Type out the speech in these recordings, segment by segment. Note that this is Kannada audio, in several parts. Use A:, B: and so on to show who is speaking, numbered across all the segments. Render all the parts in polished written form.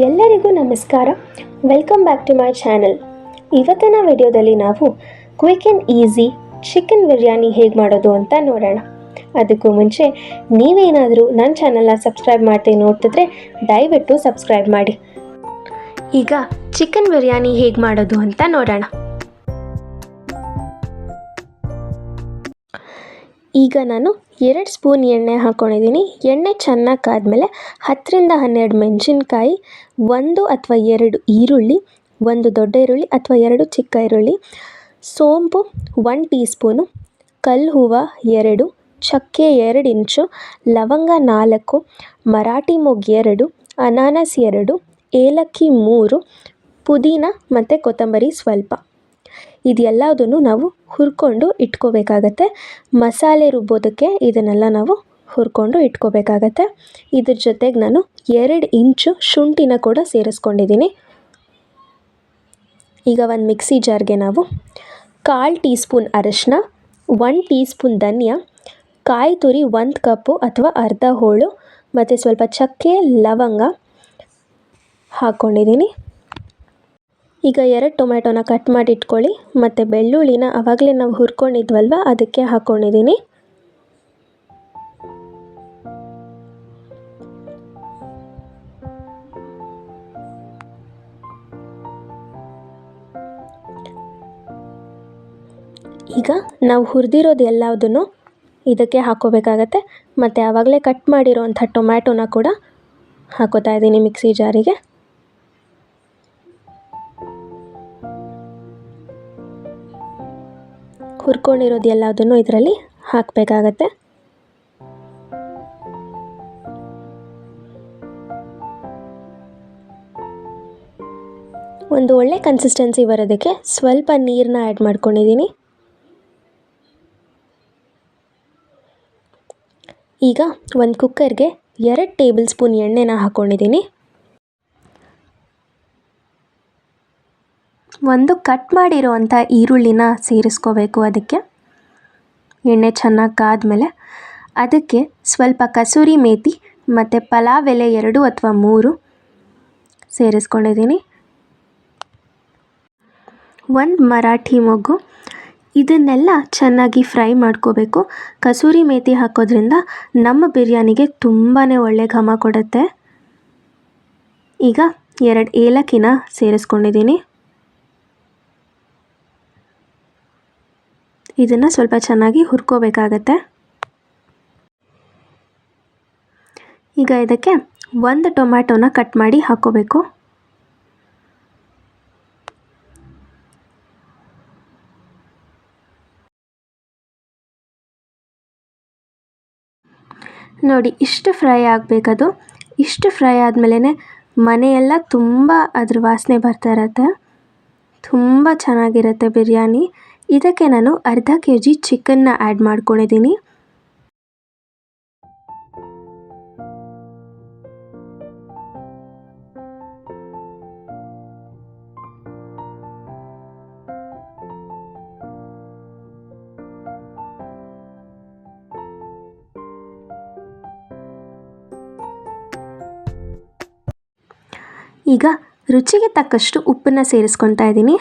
A: ಎಲ್ಲರಿಗೂ ನಮಸ್ಕಾರ. Welcome back to my channel. ಇವತ್ತಿನ ವಿಡಿಯೋದಲ್ಲಿ ನಾವು quick and easy chicken biryani ಹೇಗೆ ಮಾಡೋದು ಅಂತ ನೋಡೋಣ. ಅದಕ್ಕೂ ಮುಂಚೆ ನೀವೇನಾದರೂ ನನ್ನ ಚಾನಲ್ನ ಸಬ್ಸ್ಕ್ರೈಬ್ ಮಾಡ್ತೀನಿ ನೋಡ್ತಿದ್ರೆ ದಯವಿಟ್ಟು ಸಬ್ಸ್ಕ್ರೈಬ್ ಮಾಡಿ. ಈಗ ಚಿಕನ್ ಬಿರಿಯಾನಿ ಹೇಗೆ ಮಾಡೋದು ಅಂತ ನೋಡೋಣ. ಈಗ ನಾನು 2 ಸ್ಪೂನ್ ಎಣ್ಣೆ ಹಾಕ್ಕೊಂಡಿದ್ದೀನಿ. ಎಣ್ಣೆ ಚೆನ್ನಾಗಿ ಕಾದ್ಮೇಲೆ 10-12 ಮೆಣಸಿನ್ಕಾಯಿ, 1 ಅಥವಾ 2 ಈರುಳ್ಳಿ, 1 ದೊಡ್ಡ ಈರುಳ್ಳಿ ಅಥವಾ 2 ಚಿಕ್ಕ ಈರುಳ್ಳಿ, ಸೋಂಪು 1 ಟೀ ಸ್ಪೂನು, ಕಲ್ಲು ಹೂವು 2, ಚಕ್ಕೆ 2 ಇಂಚು, ಲವಂಗ 4, ಮರಾಠಿ ಮೊಗ್ಗು 2, ಅನಾನಸ್ 2, ಏಲಕ್ಕಿ 3, ಪುದೀನ ಮತ್ತು ಕೊತ್ತಂಬರಿ ಸ್ವಲ್ಪ. ಇದೆಲ್ಲದನ್ನು ನಾವು ಹುರ್ಕೊಂಡು ಇಟ್ಕೋಬೇಕಾಗತ್ತೆ. ಮಸಾಲೆ ರುಬ್ಬೋದಕ್ಕೆ ಇದನ್ನೆಲ್ಲ ನಾವು ಹುರ್ಕೊಂಡು ಇಟ್ಕೋಬೇಕಾಗತ್ತೆ. ಇದ್ರ ಜೊತೆಗೆ ನಾನು 2 ಇಂಚು ಶುಂಠಿನ ಕೂಡ ಸೇರಿಸ್ಕೊಂಡಿದ್ದೀನಿ. ಈಗ ಒಂದು ಮಿಕ್ಸಿ ಜಾರ್ಗೆ ನಾವು 1/4 ಟೀ ಸ್ಪೂನ್ ಅರಿಶಿನ, 1 ಟೀ ಸ್ಪೂನ್ ಧನಿಯಾ, ಕಾಯಿ ತುರಿ 1 ಕಪ್ಪು ಅಥವಾ ಅರ್ಧ ಹೋಳು ಮತ್ತು ಸ್ವಲ್ಪ ಚಕ್ಕೆ ಲವಂಗ ಹಾಕ್ಕೊಂಡಿದ್ದೀನಿ. ಈಗ 2 ಟೊಮೆಟೊನ ಕಟ್ ಮಾಡಿ ಇಟ್ಕೊಳ್ಳಿ ಮತ್ತು ಬೆಳ್ಳುಳ್ಳಿನ ಆವಾಗಲೇ ನಾವು ಹುರ್ಕೊಂಡಿದ್ವಲ್ವ ಅದಕ್ಕೆ ಹಾಕ್ಕೊಂಡಿದ್ದೀನಿ. ಈಗ ನಾವು ಹುರಿದಿರೋದು ಎಲ್ಲದನ್ನು ಇದಕ್ಕೆ ಹಾಕ್ಕೋಬೇಕಾಗತ್ತೆ ಮತ್ತು ಆವಾಗಲೇ ಕಟ್ ಮಾಡಿರೋಂಥ ಟೊಮ್ಯಾಟೊನ ಕೂಡ ಹಾಕೋತಾ ಇದ್ದೀನಿ ಮಿಕ್ಸಿ ಜಾರಿಗೆ. ಹುರ್ಕೊಂಡಿರೋದು ಎಲ್ಲದನ್ನು ಇದರಲ್ಲಿ ಹಾಕಬೇಕಾಗತ್ತೆ. ಒಂದು ಒಳ್ಳೆ ಕನ್ಸಿಸ್ಟೆನ್ಸಿ ಬರೋದಕ್ಕೆ ಸ್ವಲ್ಪ ನೀರನ್ನ ಆ್ಯಡ್ ಮಾಡ್ಕೊಂಡಿದ್ದೀನಿ. ಈಗ ಒಂದು ಕುಕ್ಕರ್ಗೆ 2 ಟೇಬಲ್ ಸ್ಪೂನ್ ಎಣ್ಣೆನ ಹಾಕ್ಕೊಂಡಿದ್ದೀನಿ. ಒಂದು ಕಟ್ ಮಾಡಿರೋವಂಥ ಈರುಳ್ಳಿನ ಸೇರಿಸ್ಕೋಬೇಕು. ಅದಕ್ಕೆ ಎಣ್ಣೆ ಚೆನ್ನಾಗಿ ಕಾದ್ಮೇಲೆ ಅದಕ್ಕೆ ಸ್ವಲ್ಪ ಕಸೂರಿ ಮೇಥಿ ಮತ್ತು ಪಲಾವ್ ಎಲೆ 2 ಅಥವಾ 3 ಸೇರಿಸ್ಕೊಂಡಿದ್ದೀನಿ. 1 ಮರಾಠಿ ಮೊಗ್ಗು. ಇದನ್ನೆಲ್ಲ ಚೆನ್ನಾಗಿ ಫ್ರೈ ಮಾಡ್ಕೋಬೇಕು. ಕಸೂರಿ ಮೇಥಿ ಹಾಕೋದ್ರಿಂದ ನಮ್ಮ ಬಿರಿಯಾನಿಗೆ ತುಂಬಾ ಒಳ್ಳೆ ಘಮ ಕೊಡುತ್ತೆ. ಈಗ 2 ಏಲಕ್ಕಿನ ಸೇರಿಸ್ಕೊಂಡಿದ್ದೀನಿ. ಇದನ್ನು ಸ್ವಲ್ಪ ಚೆನ್ನಾಗಿ ಹುರ್ಕೋಬೇಕಾಗತ್ತೆ. ಈಗ ಇದಕ್ಕೆ 1 ಟೊಮ್ಯಾಟೊನ ಕಟ್ ಮಾಡಿ ಹಾಕ್ಕೋಬೇಕು. ನೋಡಿ, ಇಷ್ಟು ಫ್ರೈ ಆಗಬೇಕದು. ಇಷ್ಟು ಫ್ರೈ ಆದಮೇಲೆ ಮನೆಯೆಲ್ಲ ತುಂಬ ಅದ್ರ ವಾಸನೆ ಬರ್ತಾ ಇರತ್ತೆ. ತುಂಬ ಚೆನ್ನಾಗಿರುತ್ತೆ ಬಿರಿಯಾನಿ. ಇದಕ್ಕೆ ನಾನು ಅರ್ಧ kg ಚಿಕನ್ನ ಆ್ಯಡ್ ಮಾಡ್ಕೊಂಡಿದ್ದೀನಿ. ಈಗ ರುಚಿಗೆ ತಕ್ಕಷ್ಟು ಉಪ್ಪನ್ನು ಸೇರಿಸ್ಕೊತಾ ಇದ್ದೀನಿ.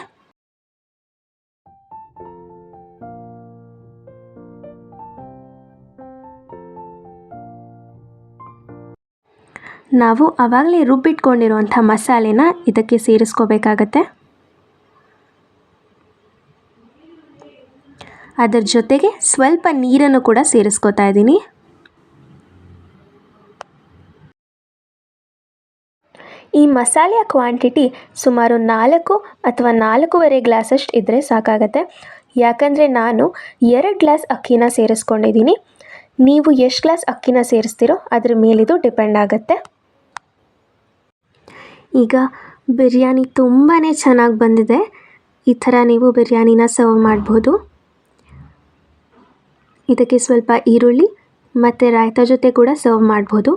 A: ನಾವು ಆವಾಗಲೇ ರುಬ್ಬಿಟ್ಕೊಂಡಿರುವಂಥ ಮಸಾಲೆನ ಇದಕ್ಕೆ ಸೇರಿಸ್ಕೋಬೇಕಾಗತ್ತೆ. ಅದರ ಜೊತೆಗೆ ಸ್ವಲ್ಪ ನೀರನ್ನು ಕೂಡ ಸೇರಿಸ್ಕೋತಾ ಇದ್ದೀನಿ. ಈ ಮಸಾಲೆಯ ಕ್ವಾಂಟಿಟಿ ಸುಮಾರು 4 ಅಥವಾ 4.5 ಗ್ಲಾಸಷ್ಟು ಇದ್ದರೆ ಸಾಕಾಗತ್ತೆ. ಯಾಕಂದರೆ ನಾನು 2 ಗ್ಲಾಸ್ ಅಕ್ಕಿನ ಸೇರಿಸ್ಕೊಂಡಿದ್ದೀನಿ. ನೀವು ಎಷ್ಟು ಗ್ಲಾಸ್ ಅಕ್ಕಿನ ಸೇರಿಸ್ತೀರೋ ಅದ್ರ ಮೇಲಿದು ಡಿಪೆಂಡ್ ಆಗುತ್ತೆ. ಈಗ ಬಿರಿಯಾನಿ ತುಂಬಾ ಚೆನ್ನಾಗಿ ಬಂದಿದೆ. ಈ ಥರ ನೀವು ಬಿರಿಯಾನಿನ ಸರ್ವ್ ಮಾಡ್ಬೋದು. ಇದಕ್ಕೆ ಸ್ವಲ್ಪ ಈರುಳ್ಳಿ ಮತ್ತು ರಾಯ್ತ ಜೊತೆ ಕೂಡ ಸರ್ವ್ ಮಾಡ್ಬೋದು.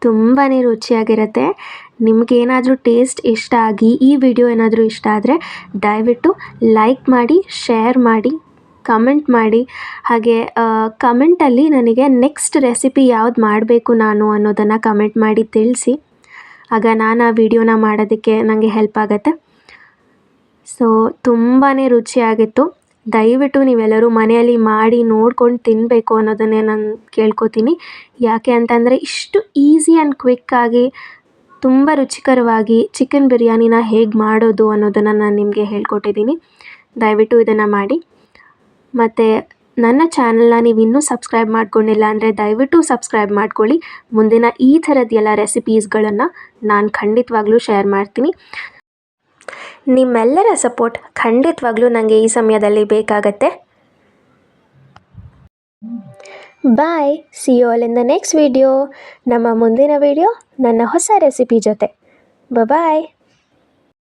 A: ತುಂಬಾ ರುಚಿಯಾಗಿರುತ್ತೆ. ನಿಮಗೇನಾದರೂ ಟೇಸ್ಟ್ ಇಷ್ಟ ಆಗಿ ಈ ವಿಡಿಯೋ ಏನಾದರೂ ಇಷ್ಟ ಆದರೆ ದಯವಿಟ್ಟು ಲೈಕ್ ಮಾಡಿ, ಶೇರ್ ಮಾಡಿ, ಕಮೆಂಟ್ ಮಾಡಿ. ಹಾಗೆ ಕಮೆಂಟಲ್ಲಿ ನನಗೆ ನೆಕ್ಸ್ಟ್ ರೆಸಿಪಿ ಯಾವ್ದು ಮಾಡಬೇಕು ನಾನು ಅನ್ನೋದನ್ನು ಕಮೆಂಟ್ ಮಾಡಿ ತಿಳಿಸಿ. ಆಗ ನಾನು ಆ ವಿಡಿಯೋನ ಮಾಡೋದಕ್ಕೆ ನನಗೆ ಹೆಲ್ಪ್ ಆಗುತ್ತೆ. ಸೊ ತುಂಬಾ ರುಚಿಯಾಗಿತ್ತು. ದಯವಿಟ್ಟು ನೀವೆಲ್ಲರೂ ಮನೆಯಲ್ಲಿ ಮಾಡಿ ನೋಡ್ಕೊಂಡು ತಿನ್ನಬೇಕು ಅನ್ನೋದನ್ನೇ ನಾನು ಕೇಳ್ಕೊತೀನಿ. ಯಾಕೆ ಅಂತಂದರೆ ಇಷ್ಟು ಈಸಿ ಆ್ಯಂಡ್ ಕ್ವಿಕ್ಕಾಗಿ ತುಂಬ ರುಚಿಕರವಾಗಿ ಚಿಕನ್ ಬಿರಿಯಾನಿನ ಹೇಗೆ ಮಾಡೋದು ಅನ್ನೋದನ್ನು ನಾನು ನಿಮಗೆ ಹೇಳ್ಕೊಟ್ಟಿದ್ದೀನಿ. ದಯವಿಟ್ಟು ಇದನ್ನು ಮಾಡಿ. ಮತ್ತು ನನ್ನ ಚಾನಲ್ನ ನೀವು ಇನ್ನೂ ಸಬ್ಸ್ಕ್ರೈಬ್ ಮಾಡ್ಕೊಂಡಿಲ್ಲ ಅಂದರೆ ದಯವಿಟ್ಟು ಸಬ್ಸ್ಕ್ರೈಬ್ ಮಾಡ್ಕೊಳ್ಳಿ. ಮುಂದಿನ ಈ ಥರದ್ದೆಲ್ಲ ರೆಸಿಪೀಸ್ಗಳನ್ನು ನಾನು ಖಂಡಿತವಾಗ್ಲೂ ಶೇರ್ ಮಾಡ್ತೀನಿ. ನಿಮ್ಮೆಲ್ಲರ ಸಪೋರ್ಟ್ ಖಂಡಿತವಾಗ್ಲೂ ನನಗೆ ಈ ಸಮಯದಲ್ಲಿ ಬೇಕಾಗತ್ತೆ. Bye, see you all in the next video. ನಮ್ಮ ಮುಂದಿನ ವಿಡಿಯೋ ನನ್ನ ಹೊಸ ರೆಸಿಪಿ ಜೊತೆ. ಬಾಯ್.